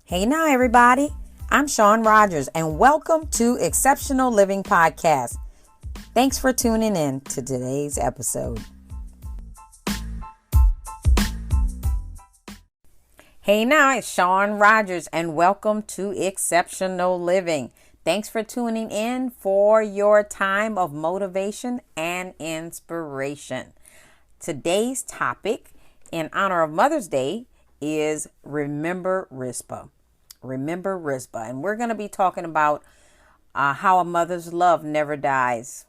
Hey now, everybody. I'm Shawn Rogers, and welcome to Exceptional Living Podcast. Thanks for tuning in to today's episode. Hey now, it's Shawn Rogers, and welcome to Exceptional Living. Thanks for tuning in for your time of motivation and inspiration. Today's topic, in honor of Mother's Day, is Remember Rizpah. Remember Rizpah. And we're going to be talking about how a mother's love never dies.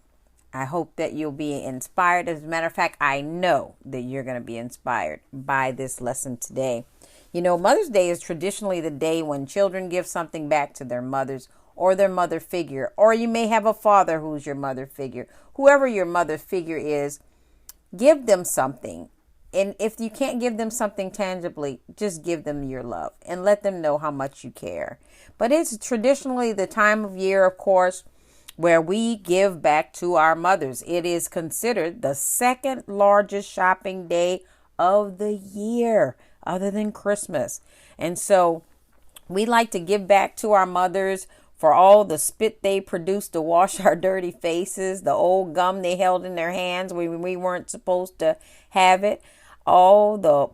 I hope that you'll be inspired. As a matter of fact, I know that you're going to be inspired by this lesson today. You know, Mother's Day is traditionally the day when children give something back to their mothers or their mother figure. Or you may have a father who's your mother figure. Whoever your mother figure is, give them something. And if you can't give them something tangibly, just give them your love and let them know how much you care. But it's traditionally the time of year, of course, where we give back to our mothers. It is considered the second largest shopping day of the year, other than Christmas. And so we like to give back to our mothers for all the spit they produced to wash our dirty faces, the old gum they held in their hands when we weren't supposed to have it, all the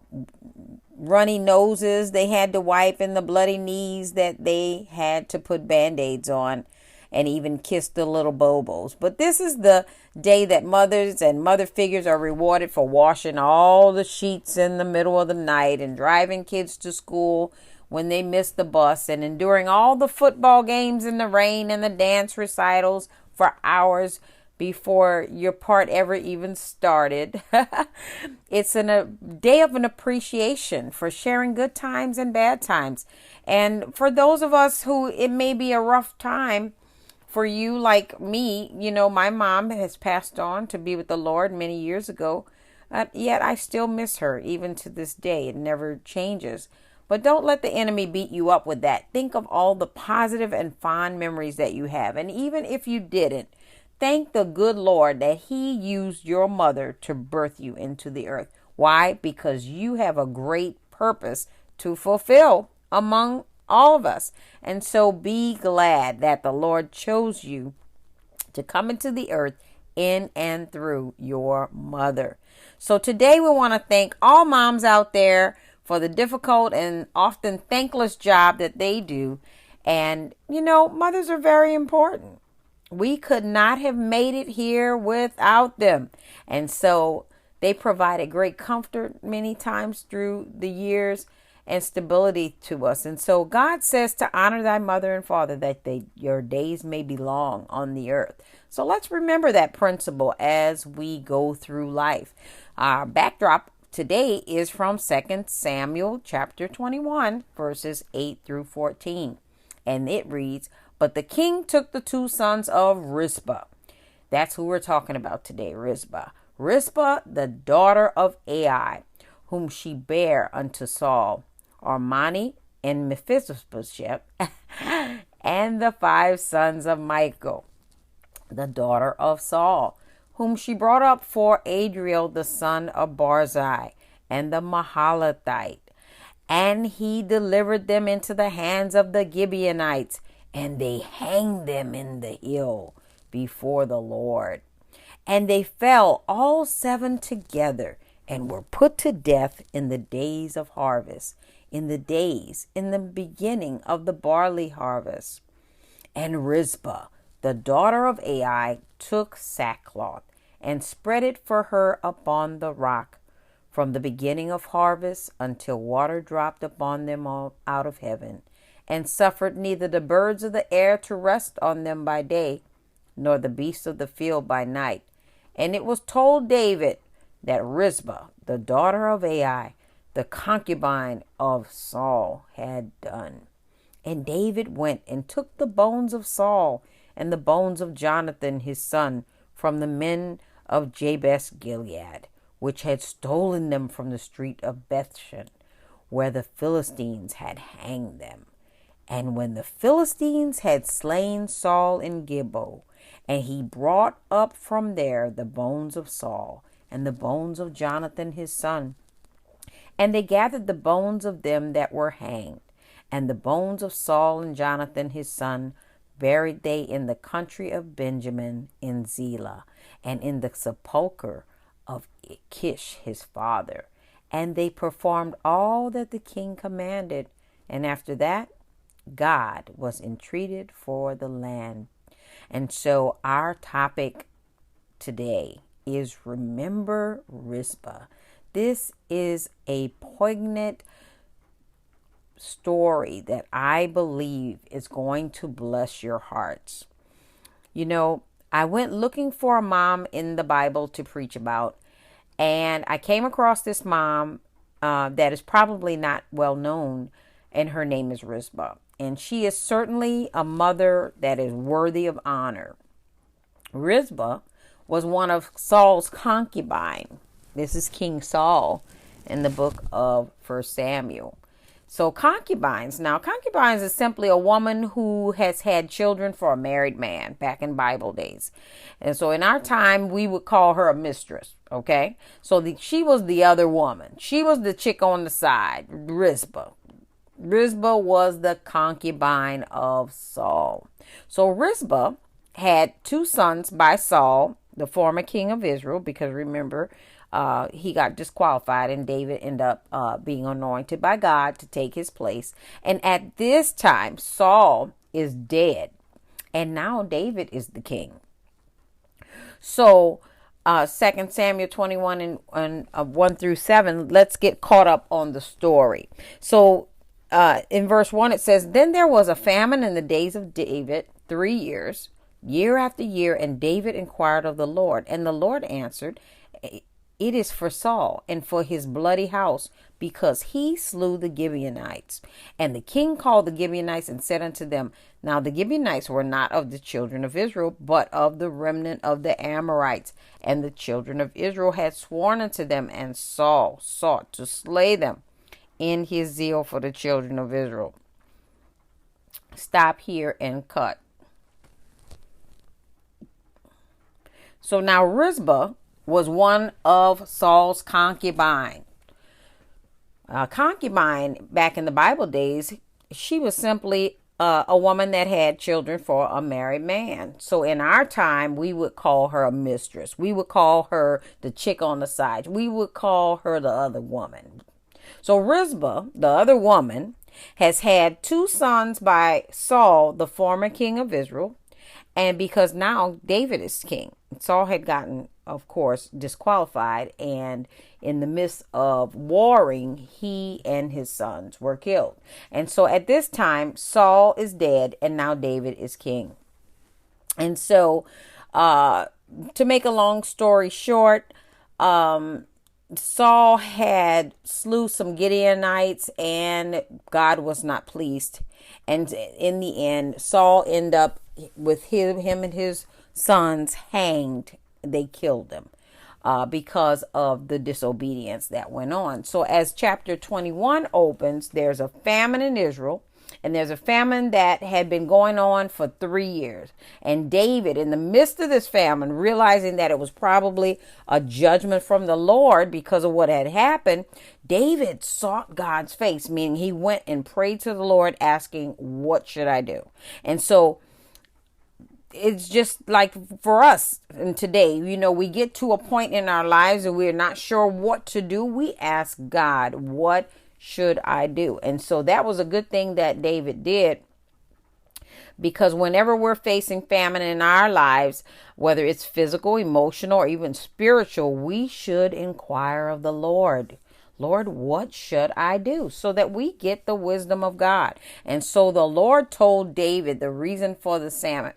runny noses they had to wipe and the bloody knees that they had to put band-aids on, and even kiss the little bobos. But this is the day that mothers and mother figures are rewarded for washing all the sheets in the middle of the night and driving kids to school when they miss the bus and enduring all the football games in the rain and the dance recitals for hours before your part ever even started. It's a day of an appreciation for sharing good times and bad times. And for those of us who it may be a rough time for you, like me, you know, my mom has passed on to be with the Lord many years ago. Yet I still miss her even to this day. It never changes. But don't let the enemy beat you up with that. Think of all the positive and fond memories that you have. And even if you didn't, thank the good Lord that He used your mother to birth you into the earth. Why? Because you have a great purpose to fulfill among all of us. And so be glad that the Lord chose you to come into the earth in and through your mother. So today we want to thank all moms out there for the difficult and often thankless job that they do. And, you know, mothers are very important. We could not have made it here without them. And so they provided great comfort many times through the years and stability to us. And so God says to honor thy mother and father that your days may be long on the earth. So let's remember that principle as we go through life. Our backdrop today is from 2 Samuel chapter 21, verses 8 through 14. And it reads, "But the king took the two sons of Rizpah." That's who we're talking about today, Rizpah. Rizpah, the daughter of Ai, whom she bare unto Saul, Armani and Mephibosheth, and the 5 sons of Michal, the daughter of Saul, whom she brought up for Adriel, the son of Barzai, and the Mahalathite. And he delivered them into the hands of the Gibeonites, and they hanged them in the hill before the Lord. And they fell all 7 together, and were put to death in the days of harvest, in the beginning of the barley harvest. And Rizpah, the daughter of Ai, took sackcloth and spread it for her upon the rock, from the beginning of harvest until water dropped upon them all out of heaven, and suffered neither the birds of the air to rest on them by day, nor the beasts of the field by night. And it was told David that Rizpah, the daughter of Ai, the concubine of Saul, had done. And David went and took the bones of Saul and the bones of Jonathan his son from the men of Jabesh Gilead, which had stolen them from the street of Bethshan, where the Philistines had hanged them. And when the Philistines had slain Saul in Gilboa, and he brought up from there the bones of Saul and the bones of Jonathan his son, and they gathered the bones of them that were hanged, And the bones of Saul and Jonathan his son buried they in the country of Benjamin in Zelah, and in the sepulchre of Kish his father. And they performed all that the king commanded. And after that, God was entreated for the land. And so our topic today is Remember Rizpah. This is a poignant story that I believe is going to bless your hearts. You know, I went looking for a mom in the Bible to preach about, and I came across this mom that is probably not well known, and her name is Rizpah. And she is certainly a mother that is worthy of honor. Rizpah was one of Saul's concubines. This is King Saul in the book of 1 Samuel. So concubines is simply a woman who has had children for a married man back in Bible days. And so in our time, we would call her a mistress. Okay. So she was the other woman. She was the chick on the side, Rizpah. Rizpah was the concubine of Saul. So Rizpah had 2 sons by Saul, the former king of Israel, because remember, he got disqualified and David ended up being anointed by God to take his place. And at this time, Saul is dead. And now David is the king. So 2 Samuel 21 and 1 through 7, let's get caught up on the story. So in verse 1, it says, Then there was a famine in the days of David 3 years, year after year, and David inquired of the Lord. And the Lord answered, It is for Saul and for his bloody house, because he slew the Gibeonites. And the king called the Gibeonites and said unto them, Now the Gibeonites were not of the children of Israel, but of the remnant of the Amorites. And the children of Israel had sworn unto them, and Saul sought to slay them in his zeal for the children of Israel. Stop here and cut. So now Rizpah was one of Saul's concubine. Concubine back in the Bible days, she was simply a woman that had children for a married man. So in our time, we would call her a mistress. We would call her the chick on the side. We would call her the other woman. So Rizpah, the other woman, has had 2 sons by Saul, the former king of Israel. And because now David is king, Saul had gotten, of course, disqualified. And in the midst of warring, he and his sons were killed. And so at this time, Saul is dead and now David is king. And so to make a long story short, Saul had slew some Gibeonites and God was not pleased. And in the end, Saul ended up with him and his sons hanged. They killed them because of the disobedience that went on. So as chapter 21 opens, there's a famine in Israel. And there's a famine that had been going on for 3 years. And David, in the midst of this famine, realizing that it was probably a judgment from the Lord because of what had happened, David sought God's face, meaning he went and prayed to the Lord asking, what should I do? And so it's just like for us today, you know, we get to a point in our lives and we're not sure what to do. We ask God, what should I do? And so that was a good thing that David did, because whenever we're facing famine in our lives, whether it's physical, emotional, or even spiritual, we should inquire of the Lord. Lord, what should I do? So that we get the wisdom of God. And so the Lord told David the reason for the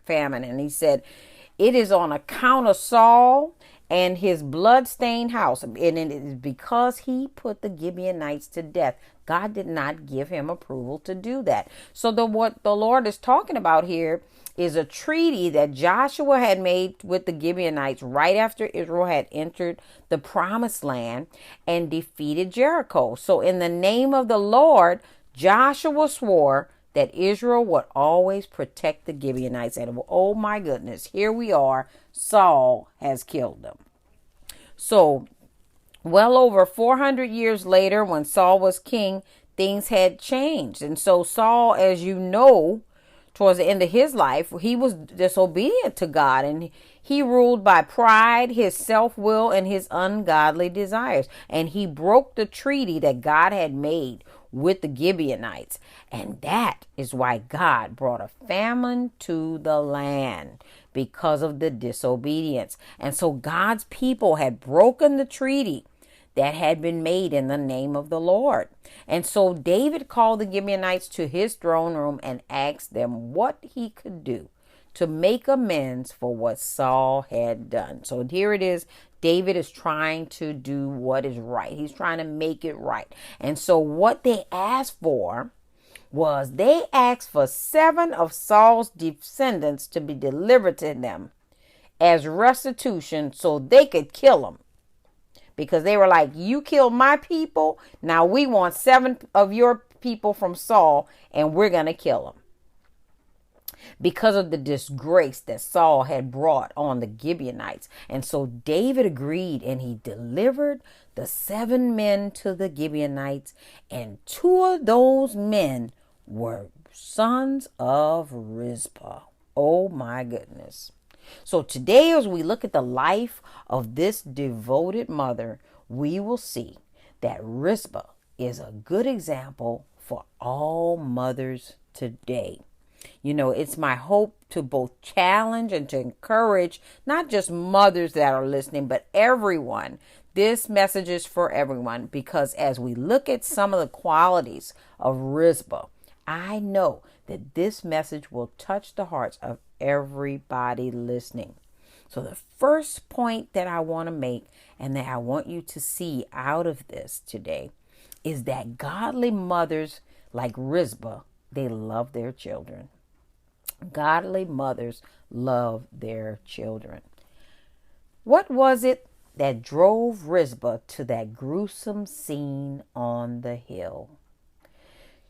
famine. And he said, it is on account of Saul and his blood-stained house. And it is because he put the Gibeonites to death. God did not give him approval to do that. So what the Lord is talking about here is a treaty that Joshua had made with the Gibeonites right after Israel had entered the promised land and defeated Jericho. So in the name of the Lord, Joshua swore that Israel would always protect the Gibeonites. And oh my goodness, here we are. Saul has killed them. So well over 400 years later, when Saul was king, things had changed. And so Saul, as you know, towards the end of his life, he was disobedient to God, and he ruled by pride, his self-will, and his ungodly desires. And he broke the treaty that God had made with the Gibeonites. And that is why God brought a famine to the land, because of the disobedience. And so God's people had broken the treaty that had been made in the name of the Lord. And so David called the Gibeonites to his throne room and asked them what he could do to make amends for what Saul had done. So here it is. David is trying to do what is right. He's trying to make it right. And so what they asked for was, they asked for 7 of Saul's descendants to be delivered to them as restitution so they could kill him. Because they were like, you killed my people. Now we want 7 of your people from Saul, and we're going to kill him. Because of the disgrace that Saul had brought on the Gibeonites. And so David agreed, and he delivered the 7 men to the Gibeonites. And 2 of those men were sons of Rizpah. Oh my goodness. So today, as we look at the life of this devoted mother, we will see that Rizpah is a good example for all mothers today. You know, it's my hope to both challenge and to encourage not just mothers that are listening, but everyone. This message is for everyone, because as we look at some of the qualities of Rizpah, I know that this message will touch the hearts of everybody listening. So the first point that I want to make, and that I want you to see out of this today, is that godly mothers like Rizpah, they love their children. Godly mothers love their children. What was it that drove Rizpah to that gruesome scene on the hill?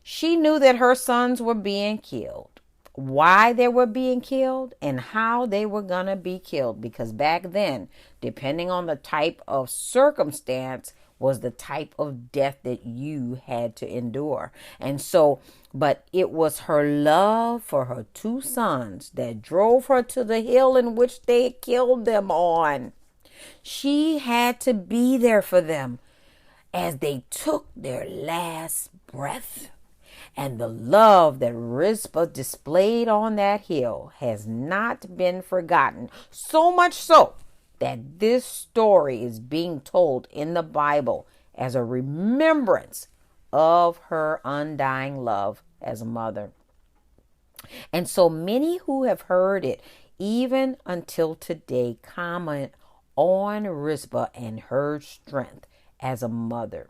She knew that her sons were being killed, why they were being killed, and how they were going to be killed. Because back then, depending on the type of circumstance, was the type of death that you had to endure. And so, but it was her love for her 2 sons that drove her to the hill in which they killed them on. She had to be there for them as they took their last breath. And the love that Rizpah displayed on that hill has not been forgotten. So much so that this story is being told in the Bible as a remembrance of her undying love as a mother. And so many who have heard it, even until today, comment on Rizpah and her strength as a mother.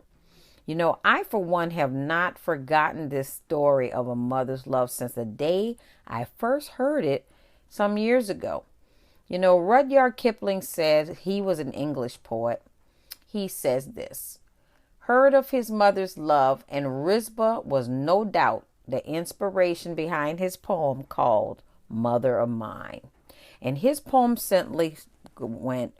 You know, I, for one, have not forgotten this story of a mother's love since the day I first heard it some years ago. You know, Rudyard Kipling said, he was an English poet. He says this: heard of his mother's love, and Rizpah was no doubt the inspiration behind his poem called Mother of Mine. And his poem simply went,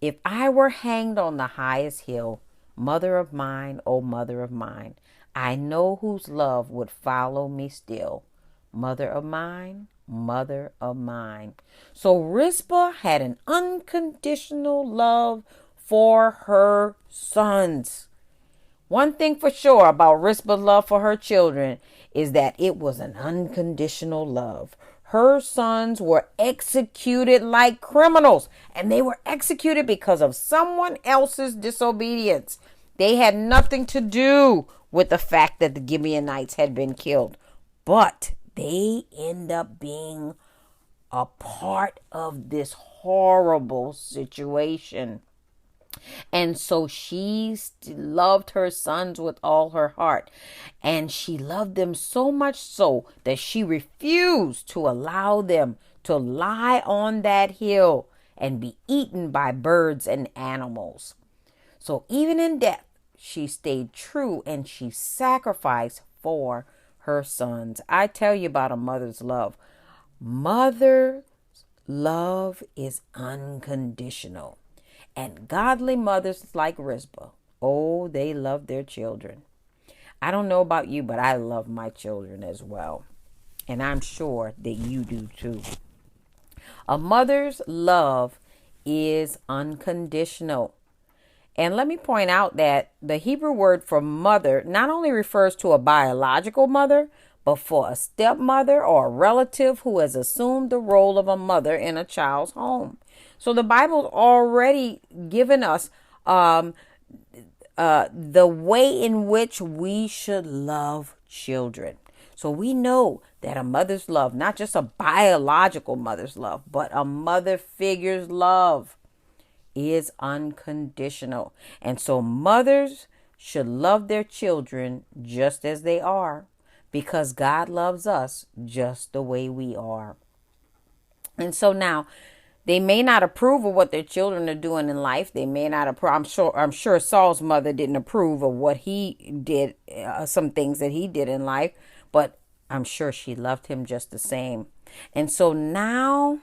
if I were hanged on the highest hill, mother of mine, oh mother of mine, I know whose love would follow me still. Mother of mine, mother of mine. So Rizpah had an unconditional love for her sons. One thing for sure about Rizpah's love for her children is that it was an unconditional love. Her sons were executed like criminals, and they were executed because of someone else's disobedience. They had nothing to do with the fact that the Gibeonites had been killed, but they end up being a part of this horrible situation. And so she loved her sons with all her heart. And she loved them so much so that she refused to allow them to lie on that hill and be eaten by birds and animals. So even in death, she stayed true and she sacrificed for her sons. I tell you about a mother's love. Mother's love is unconditional. And godly mothers like Rizpah, oh, they love their children. I don't know about you, but I love my children as well. And I'm sure that you do too. A mother's love is unconditional. And let me point out that the Hebrew word for mother not only refers to a biological mother, but for a stepmother or a relative who has assumed the role of a mother in a child's home. So the Bible's already given us the way in which we should love children. So we know that a mother's love, not just a biological mother's love, but a mother figure's love, is unconditional. And so mothers should love their children just as they are, because God loves us just the way we are. And so now, they may not approve of what their children are doing in life. They may not approve. I'm sure Saul's mother didn't approve of what he did, some things that he did in life, but I'm sure she loved him just the same. And so now,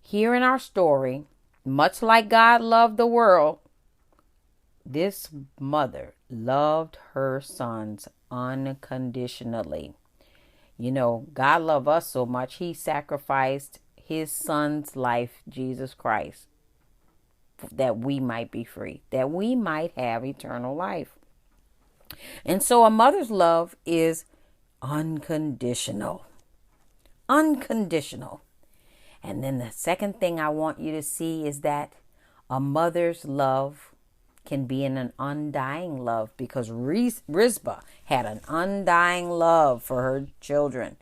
here in our story, much like God loved the world, this mother loved her sons unconditionally. You know, God loved us so much, he sacrificed his son's life, Jesus Christ, that we might be free, that we might have eternal life. And so a mother's love is unconditional. Unconditional. And then the second thing I want you to see is that a mother's love can be in an undying love, because Rizpah had an undying love for her children.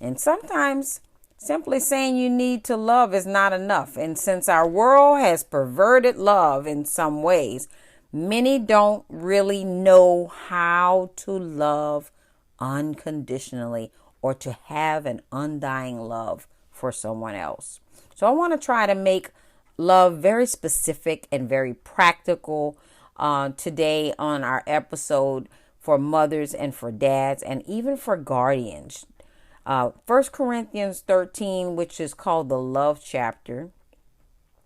And sometimes simply saying you need to love is not enough. And since our world has perverted love in some ways, many don't really know how to love unconditionally or to have an undying love for someone else. So I want to try to make love very specific and very practical today on our episode for mothers and for dads and even for guardians. 1 Corinthians 13, which is called the love chapter,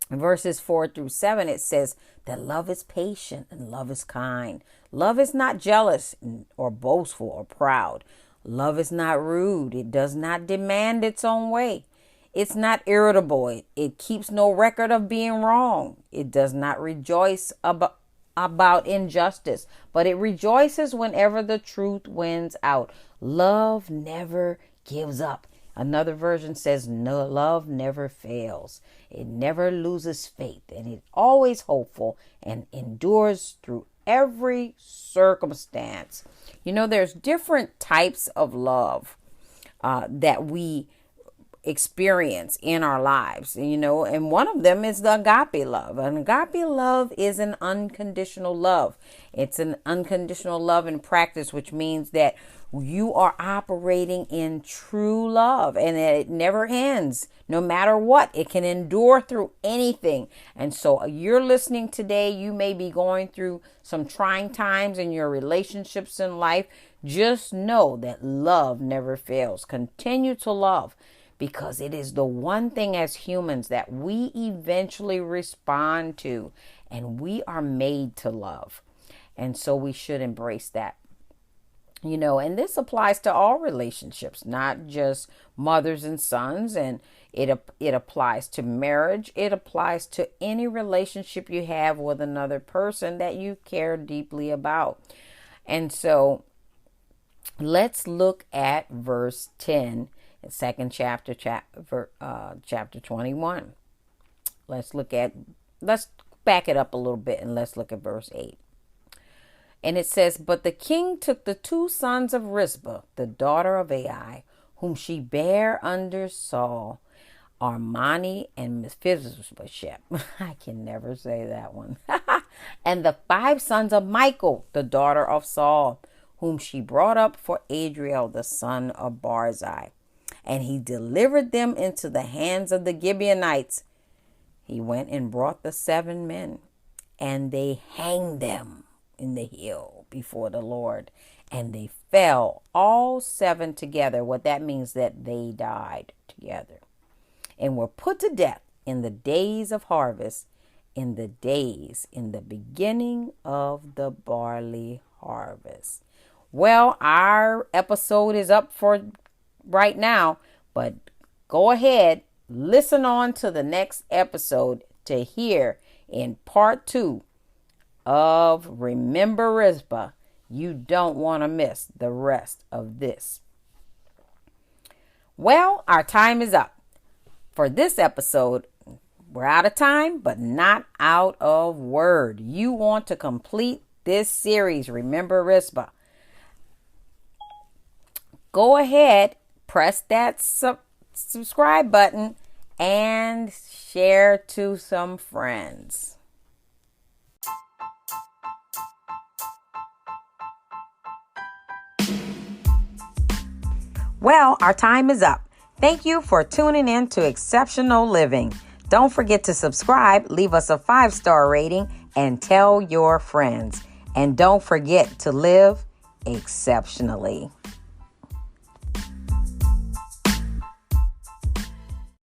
verses 4-7, it says that love is patient and love is kind. Love is not jealous or boastful or proud. Love is not rude. It does not demand its own way. It's not irritable. It keeps no record of being wrong. It does not rejoice about injustice, but it rejoices whenever the truth wins out. Love never gives up. Another version says, no, love never fails. It never loses faith, and it's always hopeful and endures through every circumstance. You know, there's different types of love that we experience in our lives, you know, and one of them is the agape love. And agape love is an unconditional love. It's an unconditional love in practice, which means that you are operating in true love and that it never ends. No matter what, it can endure through anything. And so you're listening today, you may be going through some trying times in your relationships in life. Just know that love never fails. Continue to love, because it is the one thing as humans that we eventually respond to, and we are made to love. And so we should embrace that. You know, and this applies to all relationships, not just mothers and sons, and it applies to marriage. It applies to any relationship you have with another person that you care deeply about. And so let's look at verse 10 in 2nd chapter, chapter 21. Let's back it up a little bit and let's look at verse 8. And it says, but the king took the 2 sons of Rizpah, the daughter of Ai, whom she bare under Saul, Armani and Mephibosheth. I can never say that one. And the 5 sons of Michal, the daughter of Saul, whom she brought up for Adriel, the son of Barzai. And he delivered them into the hands of the Gibeonites. He went and brought the 7 men, and they hanged them in the hill before the Lord, and they fell all 7 together. What that means, that they died together, and were put to death in the days of harvest, in the beginning of the barley harvest. Well, our episode is up for right now, but go ahead, listen on to the next episode to hear in part 2 of Remember Rizpah. You don't want to miss the rest of this. Well, our time is up for this episode. We're out of time, but not out of word. You want to complete this series, Remember Rizpah. Go ahead, press that subscribe button and share to some friends. Well, our time is up. Thank you for tuning in to Exceptional Living. Don't forget to subscribe, leave us a 5-star rating, and tell your friends. And don't forget to live exceptionally.